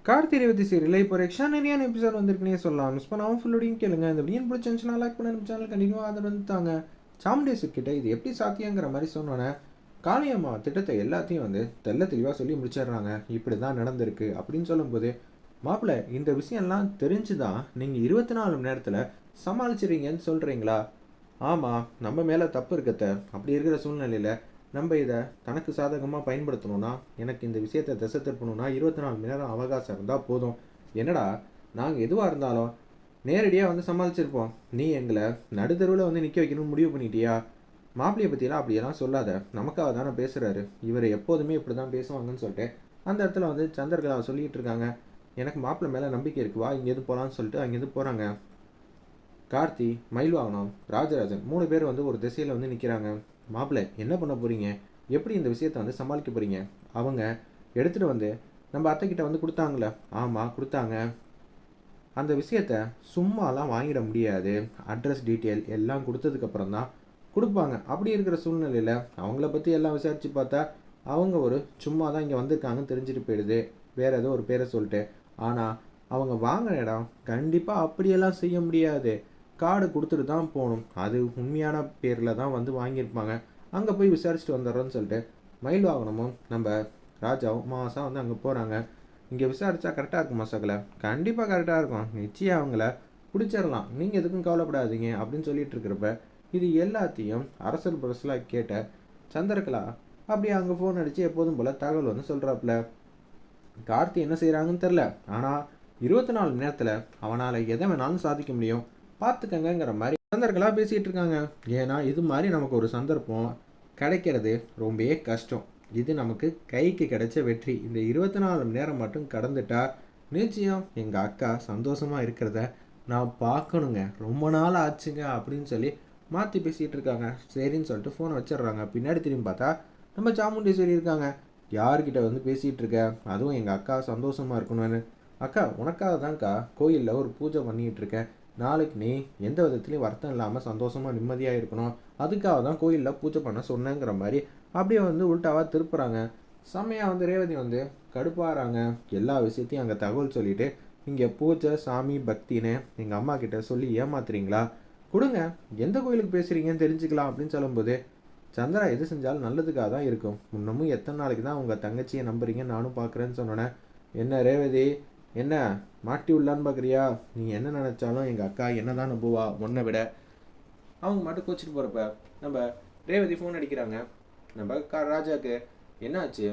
Karthi Revathi serial இப்போ ஒரு எக்ஸ்ட்ரானரியான episode வந்திருக்குன்னே சொல்லலாம். மிஸ் பண்ணாமல் ஃபுல்லோடையும் கேளுங்க. இந்த வீடியோ பிடிச்சிருந்துச்சுன்னா லைக் பண்ண நம்ம சேனல் கண்டினியூ ஆதரவு வந்துட்டாங்க. சாமுண்டேஸ்வர் கிட்ட இது எப்படி சாத்தியங்கிற மாதிரி சொன்னோன்னே காளியம்மா திட்டத்தை எல்லாத்தையும் தெல்ல தெளிவாக சொல்லி முடிச்சிடுறாங்க. இப்படி தான் நடந்திருக்கு அப்படின்னு சொல்லும்போது, மாப்பிள்ளை இந்த விஷயம்லாம் தெரிஞ்சு தான் நீங்கள் 24 மணி நேரத்தில் சமாளிச்சிடுறீங்கன்னு சொல்கிறீங்களா? ஆமாம், நம்ம மேலே தப்பு இருக்கத்த. அப்படி இருக்கிற சூழ்நிலையில் நம்ம இதை தனக்கு சாதகமாக பயன்படுத்தணும்னா, எனக்கு இந்த விஷயத்தை திசை திருப்பணும்னா 24 மணி நேரம் அவகாசம் இருந்தால் போதும். என்னடா, நாங்கள் எதுவாக இருந்தாலும் நேரடியாக சமாளிச்சிருப்போம். நீ எங்களை நடுத்தருவில் நிற்க வைக்கணும்னு முடிவு பண்ணிட்டியா? மாப்பிள்ளையை பற்றிலாம் அப்படியெல்லாம் சொல்லாத, நமக்காக தானே பேசுகிறாரு. இவர் எப்போதுமே இப்படி தான் பேசுவாங்கன்னு சொல்லிட்டு அந்த இடத்துல சந்திரகலா சொல்லிகிட்டு இருக்காங்க. எனக்கு மாப்பிள்ளை மேலே நம்பிக்கை இருக்குவா, இங்கேருந்து போகலான்னு சொல்லிட்டு அங்கேருந்து போகிறாங்க. கார்த்தி, மயில்வாகனம், ராஜராஜன் 3 பேர் ஒரு திசையில் நிற்கிறாங்க. மாப்பிள்ளை என்ன பண்ண போகிறீங்க? எப்படி இந்த விஷயத்தை சமாளிக்க போகிறீங்க? அவங்க எடுத்துகிட்டு நம்ம அத்தைக்கிட்ட கொடுத்தாங்களே. ஆமாம், கொடுத்தாங்க. அந்த விஷயத்த சும்மாலாம் வாங்கிட முடியாது. அட்ரஸ் டீட்டெயில் எல்லாம் கொடுத்ததுக்கப்புறம் தான் கொடுப்பாங்க. அப்படி இருக்கிற சூழ்நிலையில் அவங்கள பற்றி எல்லாம் விசாரித்து பார்த்தா அவங்க சும்மா தான் இங்கே வந்திருக்காங்கன்னு தெரிஞ்சுட்டு போயிடுது. வேறு ஏதோ ஒரு பேரை சொல்லிட்டு. ஆனால் அவங்க வாங்கின இடம் கண்டிப்பாக அப்படியெல்லாம் செய்ய முடியாது. கார்டு கொடுத்துட்டு தான் போகணும். அது உண்மையான பேரில் தான் வாங்கியிருப்பாங்க. அங்கே போய் விசாரிச்சுட்டு வந்துடுறோன்னு சொல்லிட்டு மயில் வாகனமும் நம்ம ராஜாவும் மாதம் அங்கே போகிறாங்க. இங்கே விசாரித்தா கரெக்டாக இருக்குமா சகலை? கண்டிப்பாக கரெக்டாக இருக்கும். நிச்சயம் அவங்கள பிடிச்சிடலாம். நீங்கள் எதுக்கும் கவலைப்படாதீங்க அப்படின்னு சொல்லிட்டு இருக்கிறப்ப இது எல்லாத்தையும் அரசல் புரசலாக கேட்ட சந்திரகலா அப்படியே அங்கே ஃபோன் அடித்து எப்போதும் போல் தகவல் சொல்கிறாப்புல. கார்த்தி என்ன செய்கிறாங்கன்னு தெரில, ஆனால் 24 மணி நேரத்தில் அவனால் எதை வேணாலும் சாதிக்க முடியும், பார்த்துக்கங்கிற மாதிரி சந்தர்கலா பேசிகிட்டு இருக்காங்க. ஏன்னா இது மாதிரி நமக்கு ஒரு சந்தர்ப்பம் கிடைக்கிறது ரொம்பவே கஷ்டம். இது நமக்கு கைக்கு கிடைச்ச வெற்றி. இந்த 24 மணி நேரம் மட்டும் கடந்துட்டா நிச்சயம் எங்கள் அக்கா சந்தோஷமாக இருக்கிறத நான் பார்க்கணுங்க, ரொம்ப நாள் ஆச்சுங்க அப்படின்னு சொல்லி மாற்றி பேசிகிட்டு இருக்காங்க. சரின்னு சொல்லிட்டு ஃபோனை வச்சிடுறாங்க. பின்னாடி திரும்பி பார்த்தா நம்ம சாமுண்டேஸ்வரி இருக்காங்க. யார்கிட்ட பேசிகிட்டு இருக்க? அதுவும் எங்கள் அக்கா சந்தோஷமாக இருக்கணும்னு. அக்கா, உனக்காக தான்க்கா கோயிலில் ஒரு பூஜை பண்ணிகிட்டு இருக்கேன். நாளைக்கு நீ எந்த விதத்துலையும் வருத்தம் இல்லாமல் சந்தோஷமாக நிம்மதியாக இருக்கணும், அதுக்காக தான் கோயிலில் பூஜை பண்ண சொன்னேங்கிற மாதிரி அப்படியே உள்டாவாக திருப்புறாங்க. செம்மையாக ரேவதி கடுப்பாகிறாங்க. எல்லா விஷயத்தையும் அங்கே தகவல் சொல்லிவிட்டு, இங்கே பூஜை சாமி பக்தின்னு எங்கள் அம்மா கிட்ட சொல்லி ஏமாத்துறீங்களா? கொடுங்க, எந்த கோயிலுக்கு பேசுகிறீங்கன்னு தெரிஞ்சுக்கலாம் அப்படின்னு சொல்லும்போது, சந்திரா எது செஞ்சாலும் நல்லதுக்காக தான் இருக்கும். இன்னமும் எத்தனை நாளைக்கு தான் உங்கள் தங்கச்சியை நம்புறீங்க, நானும் பார்க்குறேன்னு சொன்னோன்னே, என்ன ரேவதி, என்ன மாட்டி உள்ளான்னு பார்க்குறியா? நீ என்ன நினச்சாலும் எங்கள் அக்கா என்ன தான் நம்புவா உன்னை விட. அவங்க மட்டும் கோச்சிட்டு போகிறப்ப நம்ம ரேவதி ஃபோன் அடிக்கிறாங்க. நம்ம ராஜாவுக்கு என்னாச்சு,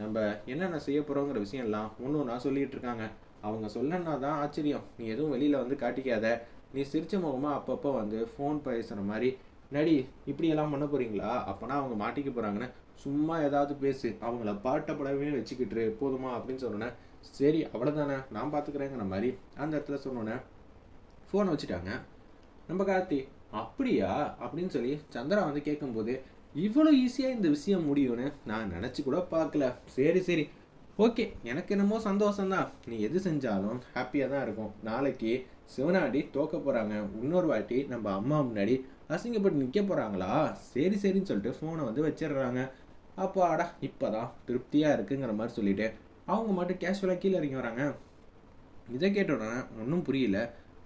நம்ம என்னென்ன செய்ய போகிறோங்கிற விஷயம்லாம் ஒன்று ஒன்றா சொல்லிகிட்டு இருக்காங்க. அவங்க சொல்லனா தான் ஆச்சரியம். நீ எதுவும் வெளியில் காட்டிக்காத, நீ சிரிச்ச முகமாக அப்பப்போ ஃபோன் பேசுகிற மாதிரி நடி. இப்படியெல்லாம் பண்ண போகிறீங்களா? அப்போனா அவங்க மாட்டிக்க போகிறாங்கன்னு சும்மா ஏதாவது பேசு, அவங்கள பாட்டப்படவே வச்சுக்கிட்டு போதுமா அப்படின்னு சொன்னோன்னே, சரி அவ்வளோதானே, நான் பார்த்துக்கிறேங்கிற மாதிரி அந்த இடத்துல சொன்னோன்னே ஃபோனை வச்சுட்டாங்க. நம்ம கார்த்தி, அப்படியா அப்படின்னு சொல்லி சந்திரா கேட்கும்போது, இவ்வளோ ஈஸியாக இந்த விஷயம் முடியும்னு நான் நினச்சி கூட பார்க்கல. சரி சரி ஓகே, எனக்கு என்னமோ சந்தோஷம்தான். நீ எது செஞ்சாலும் ஹாப்பியாக தான் இருக்கும். நாளைக்கு சிவனாடி தோக்க போகிறாங்க. இன்னொரு வாட்டி நம்ம அம்மா முன்னாடி அசிங்கப்பட்டு நிற்க போகிறாங்களா? சரி சரின்னு சொல்லிட்டு ஃபோனை வச்சிடுறாங்க. அப்போ ஆடா இப்போ தான் திருப்தியாக இருக்குங்கிற மாதிரி சொல்லிவிட்டு அவங்க மட்டும் கேஷுவலாக கீழே இறங்கி வராங்க. இதை கேட்ட உடனே ஒன்றும் புரியல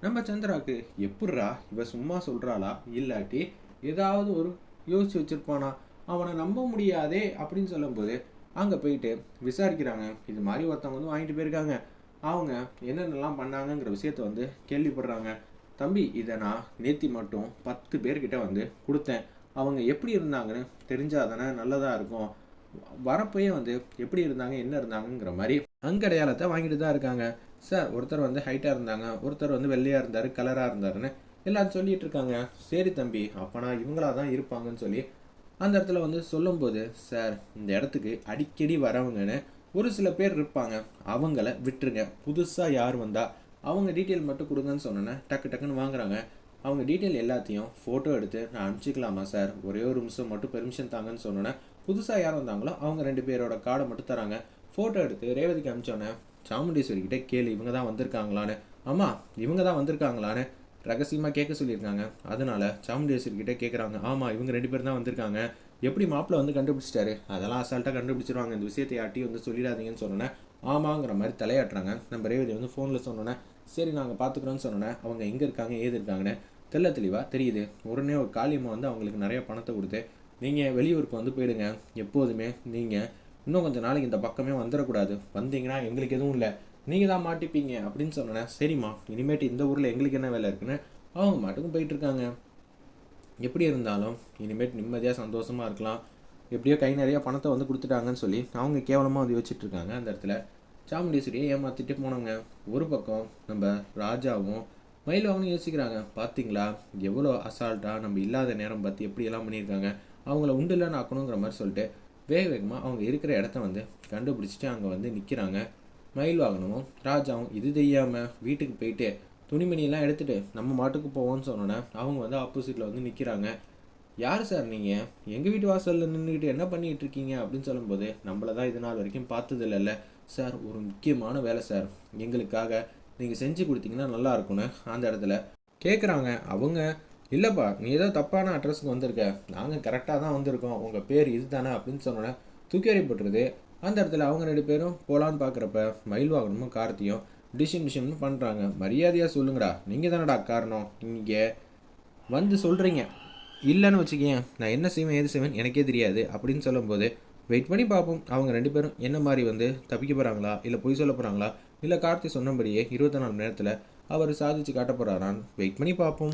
நம்ம சந்திராவுக்கு. எப்பட்றா இவ சும்மா சொல்கிறாளா, இல்லாட்டி ஏதாவது ஒரு யோசிச்சு வச்சுருப்பானா, அவனை நம்ப முடியாதே அப்படின்னு சொல்லும்போது அங்கே போயிட்டு விசாரிக்கிறாங்க. இது மாதிரி ஒருத்தவங்க வாங்கிட்டு போயிருக்காங்க. அவங்க என்னென்னலாம் பண்ணாங்கங்கிற விஷயத்த கேள்விப்படுறாங்க. தம்பி, இதை நான் நேத்தி மட்டும் 10 பேர்கிட்ட கொடுத்தேன். அவங்க எப்படி இருந்தாங்கன்னு தெரிஞ்சாதானே நல்லதாக இருக்கும். வரப்போயே எப்படி இருந்தாங்க என்ன இருந்தாங்கங்கிற மாதிரி அங்கடையாளத்தை வாங்கிட்டு தான் இருக்காங்க. சார், ஒருத்தர் ஹைட்டாக இருந்தாங்க, ஒருத்தர் வெள்ளையாக இருந்தார், கலராக இருந்தாருன்னு எல்லாரும் சொல்லிட்டு இருக்காங்க. சரி தம்பி, அப்போனா இவங்களா தான் இருப்பாங்கன்னு சொல்லி அந்த இடத்துல சொல்லும்போது, சார் இந்த இடத்துக்கு அடிக்கடி வரவங்கன்னு ஒரு சில பேர் இருப்பாங்க, அவங்கள விட்டுருங்க. புதுசாக யார் வந்தால் அவங்க டீட்டெயில் மட்டும் கொடுங்கன்னு சொன்னோன்னே டக்குன்னு வாங்குறாங்க. அவங்க டீட்டெயில் எல்லாத்தையும் ஃபோட்டோ எடுத்து நான் அனுப்பிச்சிக்கலாமா சார், ஒரே ஒரு நிமிஷம் மட்டும் பெர்மிஷன் தாங்கன்னு சொன்னோன்னே புதுசாக யார் வந்தாங்களோ அவங்க 2 பேரோட கார்டை மட்டும் தராங்க. ஃபோட்டோ எடுத்து ரேவதிக்கு அனுப்பிச்சோன்னே சாமுண்டீஸ்வரிக்கிட்ட கேளு, இவங்க தான் வந்திருக்காங்களான்னு. ஆமாம், இவங்க தான் வந்திருக்காங்களான்னு ரகசியமாக கேட்க சொல்லியிருக்காங்க. அதனால சாமுண்டீஸ்வரிக்கிட்ட கேட்குறாங்க. ஆமாம், இவங்க 2 பேர் தான் வந்திருக்காங்க. எப்படி மாப்பிள்ளை கண்டுபிடிச்சிட்டாரு? அதெல்லாம் அசால்ட்டாக கண்டுபிடிச்சிருவாங்க. இந்த விஷயத்தை யார்ட்டையும் சொல்லிடாதீங்கன்னு சொன்னோன்னே ஆமாங்கிற மாதிரி தலையாட்டுறாங்க. நம்ம ரேவதி வந்து ஃபோனில் சொன்னோன்னே சரி நாங்கள் பார்த்துக்குறோன்னு சொன்னோன்னே அவங்க எங்கே இருக்காங்க ஏது இருக்காங்கன்னு தெளிவாக தெரியுது. உடனே ஒரு காளியம்மா வந்து அவங்களுக்கு நிறைய பணத்தை கொடுத்து நீங்கள் வெளியூருக்கு வந்து போயிடுங்க, எப்போதுமே நீங்கள் இன்னும் கொஞ்சம் நாளைக்கு இந்த பக்கமே வந்துடக்கூடாது, வந்தீங்கன்னா எங்களுக்கு எதுவும் இல்லை, நீங்கள் தான் மாட்டிப்பீங்க அப்படின்னு சொன்னோன்னே சரிம்மா இனிமேட்டு இந்த ஊரில் எங்களுக்கு என்ன வேலை இருக்குன்னு அவங்க மாட்டுக்கும் போயிட்டுருக்காங்க. எப்படி இருந்தாலும் இனிமேட்டு நிம்மதியாக சந்தோஷமாக இருக்கலாம், எப்படியோ கை நிறையா பணத்தை வந்து கொடுத்துட்டாங்கன்னு சொல்லி அவங்க கேவலமாக வந்து வச்சுட்ருக்காங்க. அந்த இடத்துல சாமுண்டீஸ்வரியை ஏமாற்றிட்டு போனவங்க ஒரு பக்கம் நம்ம ராஜாவும் மயிலாவும் யோசிக்கிறாங்க. பார்த்தீங்களா எவ்வளோ அசால்ட்டாக நம்ம இல்லாத நேரம் பார்த்து எப்படியெல்லாம் பண்ணியிருக்காங்க, அவங்கள உண்டு இல்லைன்னு ஆக்கணுங்கிற மாதிரி சொல்லிட்டு வேகமாக அவங்க இருக்கிற இடத்த வந்து கண்டுபிடிச்சிட்டு அங்கே வந்து நிற்கிறாங்க. மயில் வாகனமும் ராஜாவும் இது தெரியாமல் வீட்டுக்கு போயிட்டு துணிமணியெல்லாம் எடுத்துகிட்டு நம்ம மாட்டுக்கு போவோம்னு சொன்னோன்னே அவங்க வந்து ஆப்போசிட்டில் வந்து நிற்கிறாங்க. யார் சார் நீங்கள் எங்கள் வீட்டு வாசலில் நின்றுக்கிட்டு என்ன பண்ணிகிட்டு இருக்கீங்க அப்படின்னு சொல்லும்போது நம்மளை தான் இது நாள் வரைக்கும் பார்த்தது இல்லைல்ல சார், ஒரு முக்கியமான வேலை சார், எங்களுக்காக நீங்கள் செஞ்சு கொடுத்தீங்கன்னா நல்லா இருக்கும்னு அந்த இடத்துல கேட்குறாங்க. அவங்க இல்லைப்பா நீ ஏதோ தப்பான அட்ரஸுக்கு வந்திருக்க, நாங்கள் கரெக்டாக தான் வந்திருக்கோம், உங்கள் பேர் இது தானே அப்படின்னு சொன்னோன்னே தூக்கி எறியப்பட்டுருது. அந்த இடத்துல அவங்க 2 பேரும் போகலான்னு பார்க்குறப்ப மயில் வாகனமும் கார்த்தியும் டிஷன் பண்ணுறாங்க. மரியாதையாக சொல்லுங்கடா, நீங்கள் தானடா காரணம், நீங்கள் வந்து சொல்கிறீங்க இல்லைன்னு வச்சுக்கேன் நான் என்ன செய்வேன் ஏது செய்வேன் எனக்கே தெரியாது அப்படின்னு சொல்லும்போது வெயிட் பண்ணி பார்ப்போம் அவங்க 2 பேரும் என்ன மாதிரி வந்து தப்பிக்க போகிறாங்களா இல்லை பொய் சொல்ல போகிறாங்களா இல்லை கார்த்தி சொன்னபடியே 24 மணி நேரத்தில் அவர் சாதிச்சு காட்ட போகிறாரான்னு வெயிட் பண்ணி பார்ப்போம்.